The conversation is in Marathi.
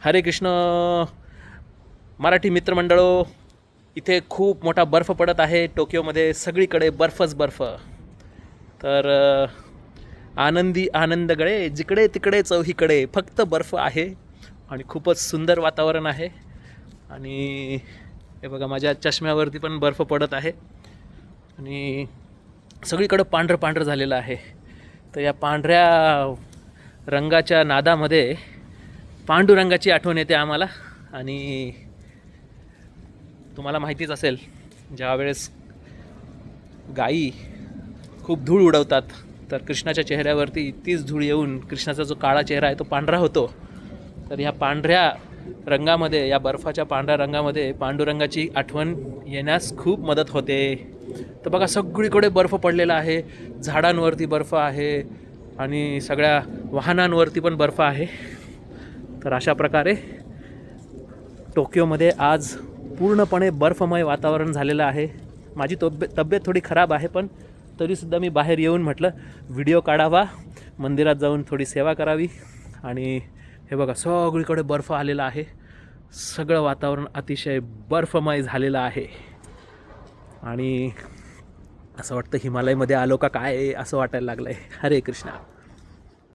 हरे कृष्ण मराठी मित्रमंडळो. इथे खूप मोठा बर्फ पडत आहे टोकियोमध्ये, सगळीकडे बर्फच बर्फ. तर आनंदी आनंदगळे, जिकडे तिकडे चौहीकडे फक्त बर्फ आहे आणि खूपच सुंदर वातावरण आहे. आणि हे बघा, माझ्या चष्म्यावरती पण बर्फ पडत आहे आणि सगळीकडं पांढरं पांढरं झालेलं आहे. तर या पांढऱ्या रंगाच्या नादामध्ये पांडुरंगाची आठवण येते आम्हाला. आणि तुम्हाला माहितीच असेल, ज्यावेळेस गायी खूप धूळ उडवतात तर कृष्णाच्या चेहऱ्यावरती तीच धूळ येऊन कृष्णाचा जो काळा चेहरा आहे तो पांढरा होतो. तर ह्या पांढऱ्या रंगामध्ये, या बर्फाच्या पांढऱ्या रंगामध्ये पांडुरंगाची आठवण येण्यास खूप मदत होते. तर बघा, सगळीकडे बर्फ पडलेला आहे, झाडांवरती बर्फ आहे आणि सगळ्या वाहनांवरती पण बर्फ आहे. तर अशा प्रकारे टोकियोमध्ये आज पूर्णपणे बर्फमय वातावरण झालेलं आहे. माझी तब्येत थोडी खराब आहे, पण तरीसुद्धा मी बाहेर येऊन म्हटलं व्हिडिओ काढावा, मंदिरात जाऊन थोडी सेवा करावी. आणि हे बघा, सगळीकडे बर्फ आलेला आहे, सगळं वातावरण अतिशय बर्फमय झालेलं आहे. आणि असं वाटतं हिमालयमध्ये आलो का काय असं वाटायला लागलं आहे. हरे कृष्णा.